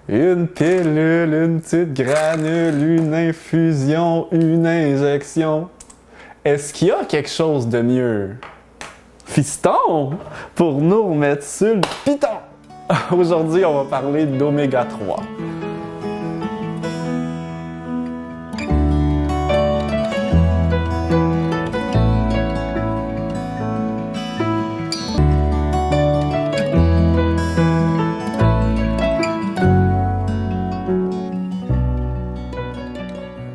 Une pilule, une petite granule, une infusion, une injection. Est-ce qu'il y a quelque chose de mieux? Fiston, pour nous remettre sur le piton! Aujourd'hui, on va parler d'oméga 3.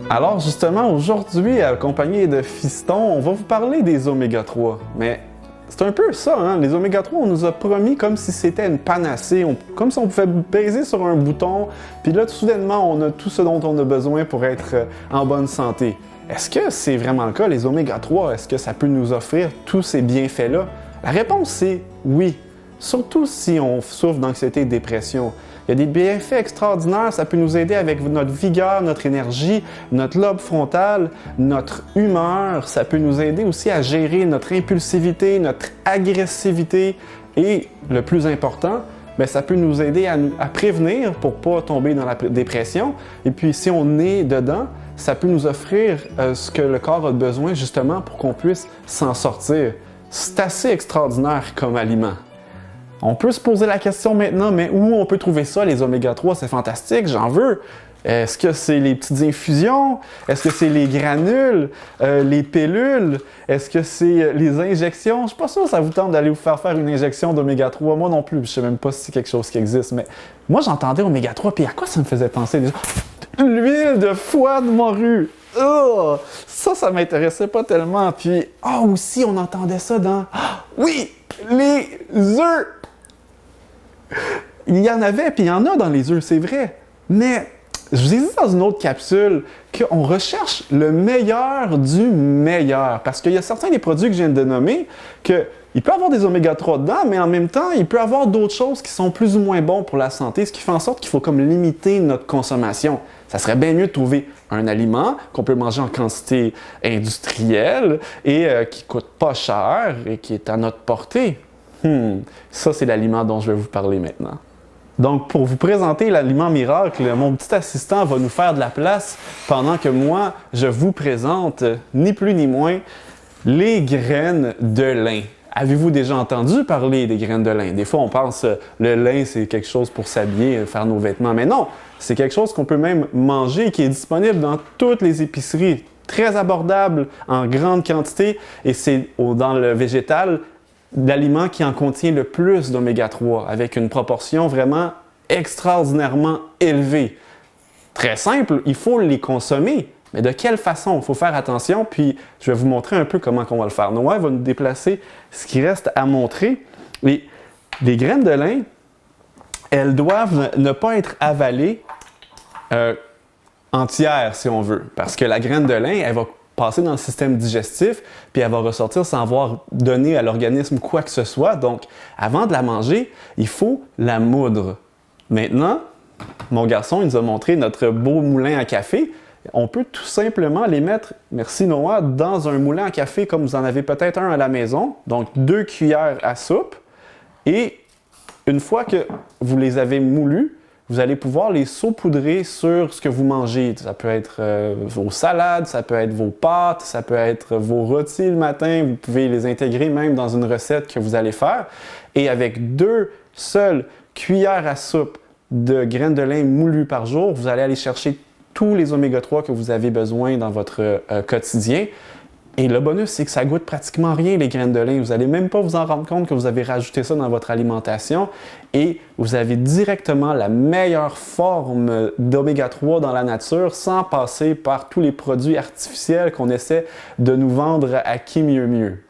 Alors justement, aujourd'hui, accompagné de Fiston, on va vous parler des oméga 3. Mais c'est un peu ça, hein? Les oméga 3, on nous a promis comme si c'était une panacée, comme si on pouvait baiser sur un bouton, puis là, tout soudainement, on a tout ce dont on a besoin pour être en bonne santé. Est-ce que c'est vraiment le cas, les oméga 3? Est-ce que ça peut nous offrir tous ces bienfaits-là? La réponse, c'est oui. Surtout si on souffre d'anxiété et de dépression. Il y a des bienfaits extraordinaires, ça peut nous aider avec notre vigueur, notre énergie, notre lobe frontal, notre humeur. Ça peut nous aider aussi à gérer notre impulsivité, notre agressivité et, le plus important, ça peut nous aider à prévenir pour ne pas tomber dans la dépression. Et puis, si on est dedans, ça peut nous offrir ce que le corps a besoin justement pour qu'on puisse s'en sortir. C'est assez extraordinaire comme aliment. On peut se poser la question maintenant, mais où on peut trouver ça, les oméga 3? C'est fantastique, j'en veux. Est-ce que c'est les petites infusions? Est-ce que c'est les granules? Les pilules? Est-ce que c'est les injections? Je suis pas sûr que ça vous tente d'aller vous faire une injection d'oméga 3. Moi non plus, je sais même pas si c'est quelque chose qui existe, mais moi j'entendais oméga 3, puis à quoi ça me faisait penser déjà? L'huile de foie de morue! Oh, ça m'intéressait pas tellement. Puis, aussi, on entendait ça dans... oui! Les œufs! Il y en avait, puis il y en a dans les œufs, c'est vrai. Mais je vous ai dit dans une autre capsule qu'on recherche le meilleur du meilleur. Parce qu'il y a certains des produits que je viens de nommer qu'il peut y avoir des oméga 3 dedans, mais en même temps, il peut y avoir d'autres choses qui sont plus ou moins bons pour la santé, ce qui fait en sorte qu'il faut comme limiter notre consommation. Ça serait bien mieux de trouver un aliment qu'on peut manger en quantité industrielle et qui ne coûte pas cher et qui est à notre portée. Ça, c'est l'aliment dont je vais vous parler maintenant. Donc, pour vous présenter l'aliment miracle, mon petit assistant va nous faire de la place pendant que moi, je vous présente, ni plus ni moins, les graines de lin. Avez-vous déjà entendu parler des graines de lin? Des fois, on pense le lin, c'est quelque chose pour s'habiller, faire nos vêtements. Mais non, c'est quelque chose qu'on peut même manger, qui est disponible dans toutes les épiceries. Très abordable, en grande quantité, et c'est dans le végétal l'aliment qui en contient le plus d'oméga 3, avec une proportion vraiment extraordinairement élevée. Très simple, il faut les consommer. Mais de quelle façon? Il faut faire attention, puis je vais vous montrer un peu comment on va le faire. Noah va nous déplacer ce qui reste à montrer. Les graines de lin, elles doivent ne pas être avalées entières, si on veut. Parce que la graine de lin, elle va passer dans le système digestif, puis elle va ressortir sans avoir donné à l'organisme quoi que ce soit. Donc, avant de la manger, il faut la moudre. Maintenant, mon garçon, il nous a montré notre beau moulin à café. On peut tout simplement les mettre, merci Noah, dans un moulin à café comme vous en avez peut-être un à la maison. Donc, 2 cuillères à soupe. Et une fois que vous les avez moulus, vous allez pouvoir les saupoudrer sur ce que vous mangez. Ça peut être vos salades, ça peut être vos pâtes, ça peut être vos rôtis le matin. Vous pouvez les intégrer même dans une recette que vous allez faire. Et avec 2 seules cuillères à soupe de graines de lin moulues par jour, vous allez aller chercher tous les oméga 3 que vous avez besoin dans votre quotidien. Et le bonus, c'est que ça goûte pratiquement rien, les graines de lin. Vous n'allez même pas vous en rendre compte que vous avez rajouté ça dans votre alimentation et vous avez directement la meilleure forme d'oméga 3 dans la nature sans passer par tous les produits artificiels qu'on essaie de nous vendre à qui mieux mieux.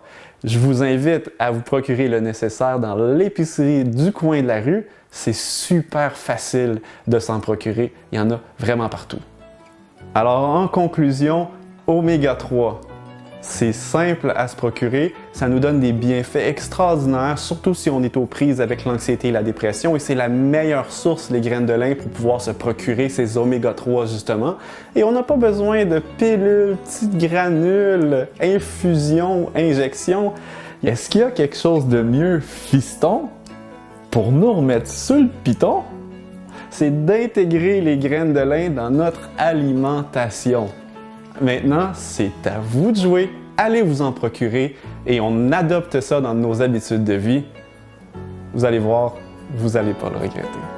Je vous invite à vous procurer le nécessaire dans l'épicerie du coin de la rue. C'est super facile de s'en procurer. Il y en a vraiment partout. Alors, en conclusion, oméga 3. C'est simple à se procurer, ça nous donne des bienfaits extraordinaires, surtout si on est aux prises avec l'anxiété et la dépression, et c'est la meilleure source, les graines de lin, pour pouvoir se procurer ces oméga 3 justement. Et on n'a pas besoin de pilules, petites granules, infusions, injections. Est-ce qu'il y a quelque chose de mieux, fiston, pour nous remettre sur le piton? c'est d'intégrer les graines de lin dans notre alimentation. Maintenant, c'est à vous de jouer, allez vous en procurer et on adopte ça dans nos habitudes de vie. Vous allez voir, vous n'allez pas le regretter.